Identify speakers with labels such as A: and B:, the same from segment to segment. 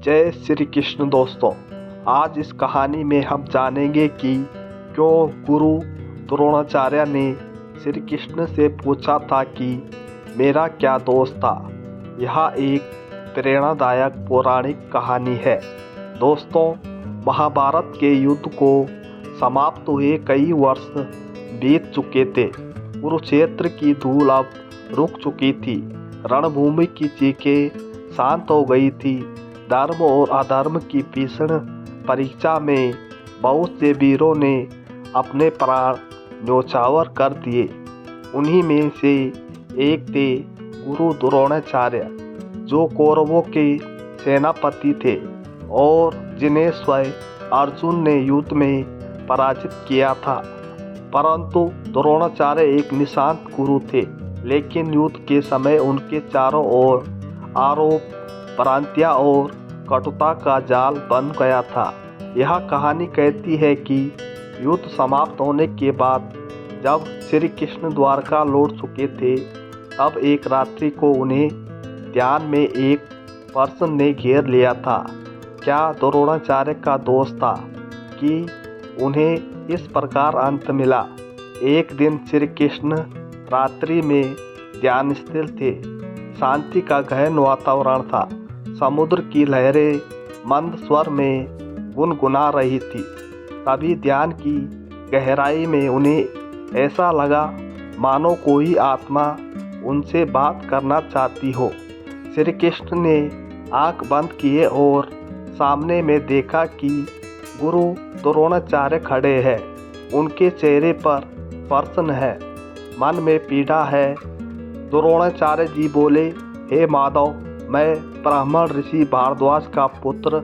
A: जय श्री कृष्ण दोस्तों। आज इस कहानी में हम जानेंगे कि क्यों गुरु द्रोणाचार्य ने श्री कृष्ण से पूछा था कि मेरा क्या दोष था। यह एक प्रेरणादायक पौराणिक कहानी है। दोस्तों, महाभारत के युद्ध को समाप्त हुए कई वर्ष बीत चुके थे। कुरुक्षेत्र की धूल अब रुक चुकी थी। रणभूमि की चीखें शांत हो गई थी। धर्म और अधर्म की भीषण परीक्षा में बहुत से वीरों ने अपने प्राण न्योछावर कर दिए। उन्हीं में से एक थे गुरु द्रोणाचार्य, जो कौरवों के सेनापति थे और जिन्हें स्वयं अर्जुन ने युद्ध में पराजित किया था। परंतु द्रोणाचार्य एक निशांत गुरु थे, लेकिन युद्ध के समय उनके चारों ओर आरोप, भ्रांतियाँ और कटुता का जाल बन गया था। यह कहानी कहती है कि युद्ध समाप्त होने के बाद जब श्री कृष्ण द्वारका लौट चुके थे, तब एक रात्रि को उन्हें ध्यान में एक पर्सन ने घेर लिया था। क्या द्रोणाचार्य का दोष था कि उन्हें इस प्रकार अंत मिला? एक दिन श्री कृष्ण रात्रि में ध्यान स्थिर थे। शांति का गहन वातावरण था। समुद्र की लहरें मंद स्वर में गुनगुना रही थी। तभी ध्यान की गहराई में उन्हें ऐसा लगा मानो कोई आत्मा उनसे बात करना चाहती हो। श्री कृष्ण ने आंख बंद किए और सामने में देखा कि गुरु द्रोणाचार्य खड़े हैं। उनके चेहरे पर प्रसन्न है, मन में पीड़ा है। द्रोणाचार्य जी बोले, हे माधव, मैं ब्राह्मण ऋषि भारद्वाज का पुत्र,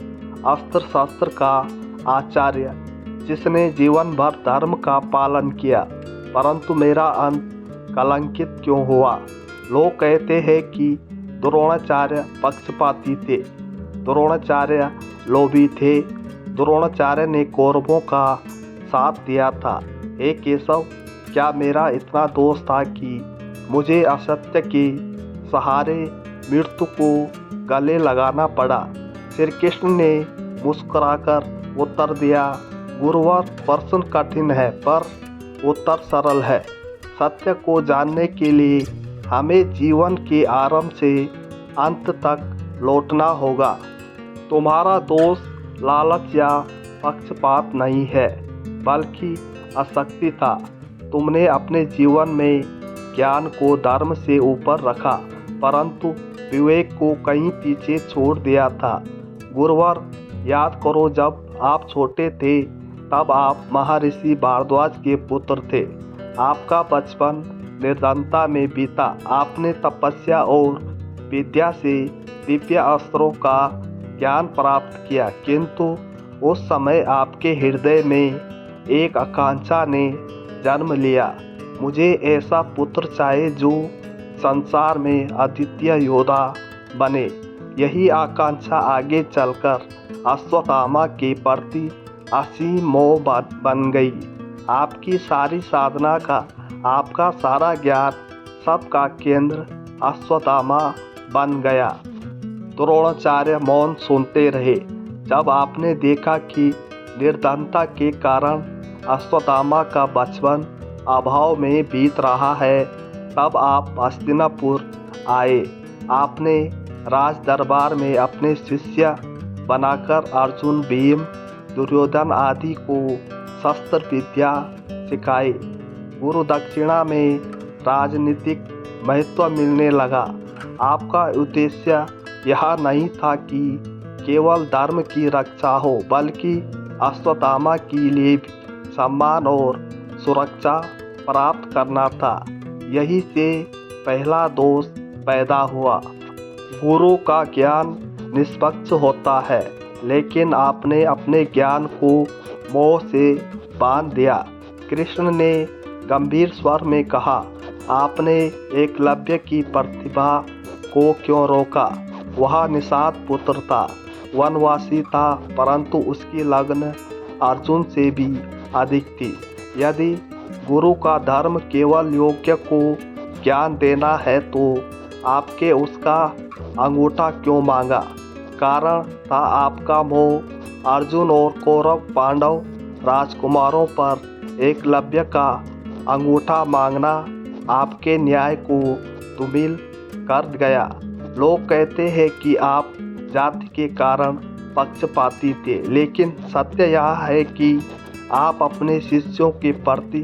A: अस्त्र शस्त्र का आचार्य, जिसने जीवन भर धर्म का पालन किया, परंतु मेरा अंत कलंकित क्यों हुआ? लोग कहते हैं कि द्रोणाचार्य पक्षपाती थे, द्रोणाचार्य लोभी थे, द्रोणाचार्य ने कौरवों का साथ दिया था। हे केशव, क्या मेरा इतना दोष था कि मुझे असत्य के सहारे मृत्यु को गले लगाना पड़ा? श्री कृष्ण ने मुस्कुराकर उत्तर दिया, गुरुवर, प्रश्न कठिन है पर उत्तर सरल है। सत्य को जानने के लिए हमें जीवन के आरंभ से अंत तक लौटना होगा। तुम्हारा दोष लालच या पक्षपात नहीं है, बल्कि आसक्ति था। तुमने अपने जीवन में ज्ञान को धर्म से ऊपर रखा, परंतु विवेक को कहीं पीछे छोड़ दिया था। गुरुवर, याद करो, जब आप छोटे थे तब आप महर्षि भारद्वाज के पुत्र थे। आपका बचपन निर्धनता में बीता। आपने तपस्या और विद्या से दिव्य अस्त्रों का ज्ञान प्राप्त किया, किंतु उस समय आपके हृदय में एक आकांक्षा ने जन्म लिया। मुझे ऐसा पुत्र चाहिए जो संसार में अद्वितीय योद्धा बने। यही आकांक्षा आगे चलकर अश्वत्थामा के प्रति असीम मोह बन गई। आपकी सारी साधना का, आपका सारा ज्ञान, सबका केंद्र अश्वत्थामा बन गया। द्रोणाचार्य मौन सुनते रहे। जब आपने देखा कि निर्धनता के कारण अश्वत्थामा का बचपन अभाव में बीत रहा है, तब आप हस्तिनापुर आए। आपने राज दरबार में अपने शिष्य बनाकर अर्जुन, भीम, दुर्योधन आदि को शस्त्र विद्या सिखाई। गुरु दक्षिणा में राजनीतिक महत्व मिलने लगा। आपका उद्देश्य यह नहीं था कि केवल धर्म की रक्षा हो, बल्कि अश्वत्थामा के लिए सम्मान और सुरक्षा प्राप्त करना था। यही से पहला दोष पैदा हुआ। गुरु का ज्ञान निष्पक्ष होता है, लेकिन आपने अपने ज्ञान को मोह से बांध दिया। कृष्ण ने गंभीर स्वर में कहा, आपने एकलव्य की प्रतिभा को क्यों रोका? वह निषाद पुत्र था, वनवासी था, परंतु उसकी लगन अर्जुन से भी अधिक थी। यदि गुरु का धर्म केवल योग्य को ज्ञान देना है, तो आपके उसका अंगूठा क्यों मांगा? कारण था आपका मोह अर्जुन और कौरव पांडव राजकुमारों पर एकलव्य का अंगूठा मांगना आपके न्याय को धूमिल कर गया। लोग कहते हैं कि आप जाति के कारण पक्षपाती थे, लेकिन सत्य यह है कि आप अपने शिष्यों के प्रति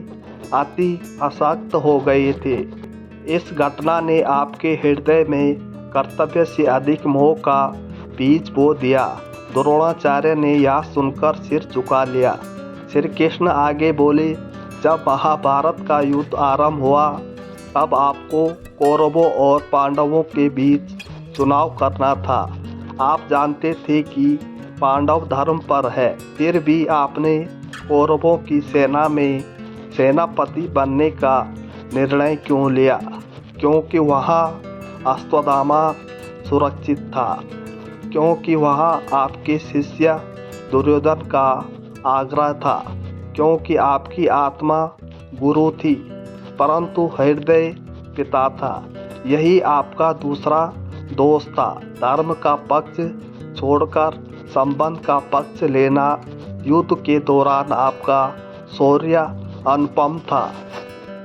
A: अति आसक्त हो गए थे। इस घटना ने आपके हृदय में कर्तव्य से अधिक मोह का बीज बो दिया। द्रोणाचार्य ने यह सुनकर सिर झुका लिया। श्री कृष्ण आगे बोले, जब महाभारत का युद्ध आरंभ हुआ तब आपको कौरवों और पांडवों के बीच चुनाव करना था। आप जानते थे कि पांडव धर्म पर है, फिर भी आपने कौरवों की सेना में सेनापति बनने का निर्णय क्यों लिया? क्योंकि वहाँ अश्वत्थामा सुरक्षित था, क्योंकि वहाँ आपके शिष्य दुर्योधन का आग्रह था, क्योंकि आपकी आत्मा गुरु थी परंतु हृदय पिता था। यही आपका दूसरा दोष था। धर्म का पक्ष छोड़कर संबंध का पक्ष लेना युद्ध के दौरान आपका शौर्य अनुपम था,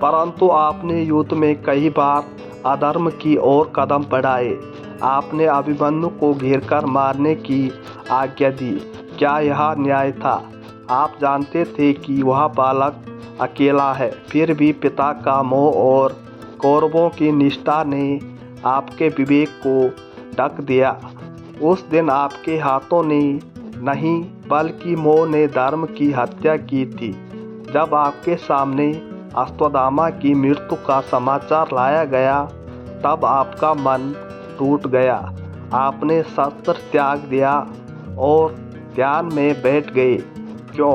A: परंतु आपने युद्ध में कई बार अधर्म की ओर कदम बढ़ाए। आपने अभिमन्यु को घेरकर मारने की आज्ञा दी। क्या यह न्याय था? आप जानते थे कि वह बालक अकेला है, फिर भी पिता का मोह और कौरवों की निष्ठा ने आपके विवेक को ढक दिया। उस दिन आपके हाथों ने नहीं बल्कि मोह ने धर्म की हत्या की थी। जब आपके सामने अश्वत्थामा की मृत्यु का समाचार लाया गया तब आपका मन टूट गया। आपने शस्त्र त्याग दिया और ध्यान में बैठ गए। क्यों?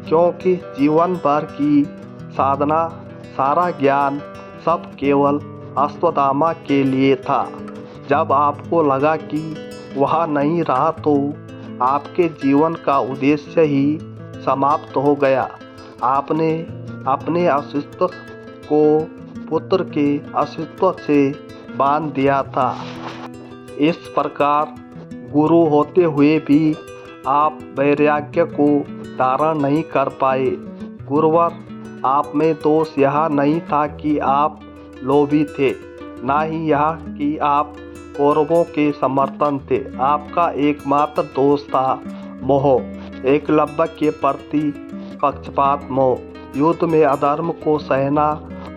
A: क्योंकि जीवन भर की साधना, सारा ज्ञान सब केवल अश्वत्थामा के लिए था। जब आपको लगा कि वह नहीं रहा तो आपके जीवन का उद्देश्य ही समाप्त हो गया। आपने अपने अस्तित्व को पुत्र के अस्तित्व से बांध दिया था। इस प्रकार गुरु होते हुए भी आप वैराग्य को धारण नहीं कर पाए। गुरुवर, आप में दोष यह नहीं था कि आप लोभी थे, ना ही यह कि आप कौरवों के समर्थन थे। आपका एकमात्र दोष था मोह, एकलव्य के प्रति पक्षपात मोह, युद्ध में अधर्म को सहना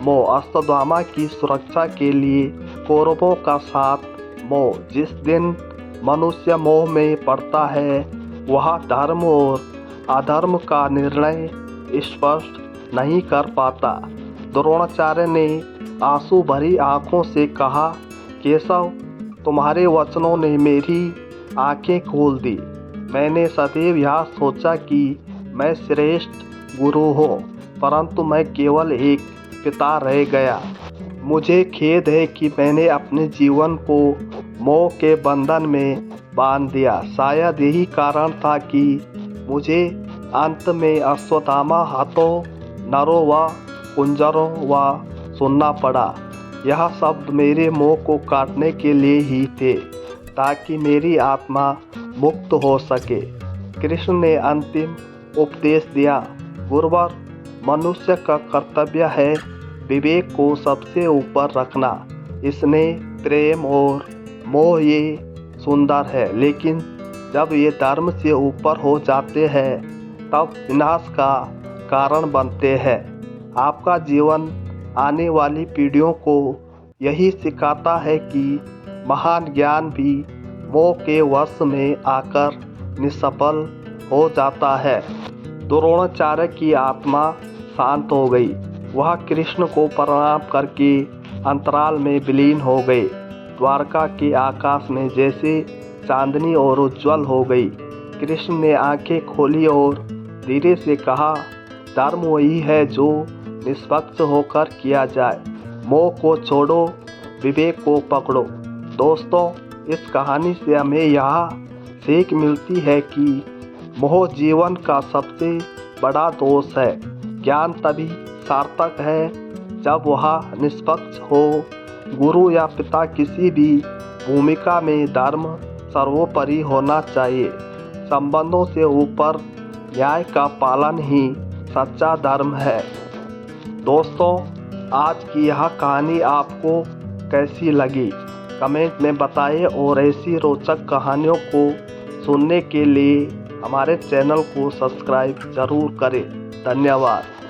A: मोह, अश्वत्थामा की सुरक्षा के लिए कौरवों का साथ मोह। जिस दिन मनुष्य मोह में पड़ता है वह धर्म और अधर्म का निर्णय स्पष्ट नहीं कर पाता। द्रोणाचार्य ने आंसू भरी आंखों से कहा, केशव, तुम्हारे वचनों ने मेरी आंखें खोल दी। मैंने सदैव यह सोचा कि मैं श्रेष्ठ गुरु हूँ, परंतु मैं केवल एक पिता रह गया। मुझे खेद है कि मैंने अपने जीवन को मोह के बंधन में बांध दिया। शायद यही कारण था कि मुझे अंत में अश्वत्थामा हाथों नरों व कुंजरों व सुनना पड़ा। यह शब्द मेरे मोह को काटने के लिए ही थे, ताकि मेरी आत्मा मुक्त हो सके। कृष्ण ने अंतिम उपदेश दिया, गुरुवर, मनुष्य का कर्तव्य है विवेक को सबसे ऊपर रखना। इसने प्रेम और मोह ये सुंदर है, लेकिन जब ये धर्म से ऊपर हो जाते हैं तब विनाश का कारण बनते हैं। आपका जीवन आने वाली पीढ़ियों को यही सिखाता है कि महान ज्ञान भी मोह के वश में आकर निष्फल हो जाता है। द्रोणाचार्य की आत्मा शांत हो गई। वह कृष्ण को प्रणाम करके अंतराल में विलीन हो गए। द्वारका के आकाश में जैसे चांदनी और उज्जवल हो गई। कृष्ण ने आंखें खोली और धीरे से कहा, धर्म वही है जो निष्पक्ष होकर किया जाए। मोह को छोड़ो, विवेक को पकड़ो। दोस्तों, इस कहानी से हमें यह सीख मिलती है कि मोह जीवन का सबसे बड़ा दोष है। ज्ञान तभी सार्थक है जब वह निष्पक्ष हो। गुरु या पिता किसी भी भूमिका में धर्म, सर्वोपरि होना चाहिए। संबंधों से ऊपर न्याय का पालन ही सच्चा धर्म है। दोस्तों, आज की यह कहानी आपको कैसी लगी कमेंट में बताइए और ऐसी रोचक कहानियों को सुनने के लिए हमारे चैनल को सब्सक्राइब जरूर करें। धन्यवाद।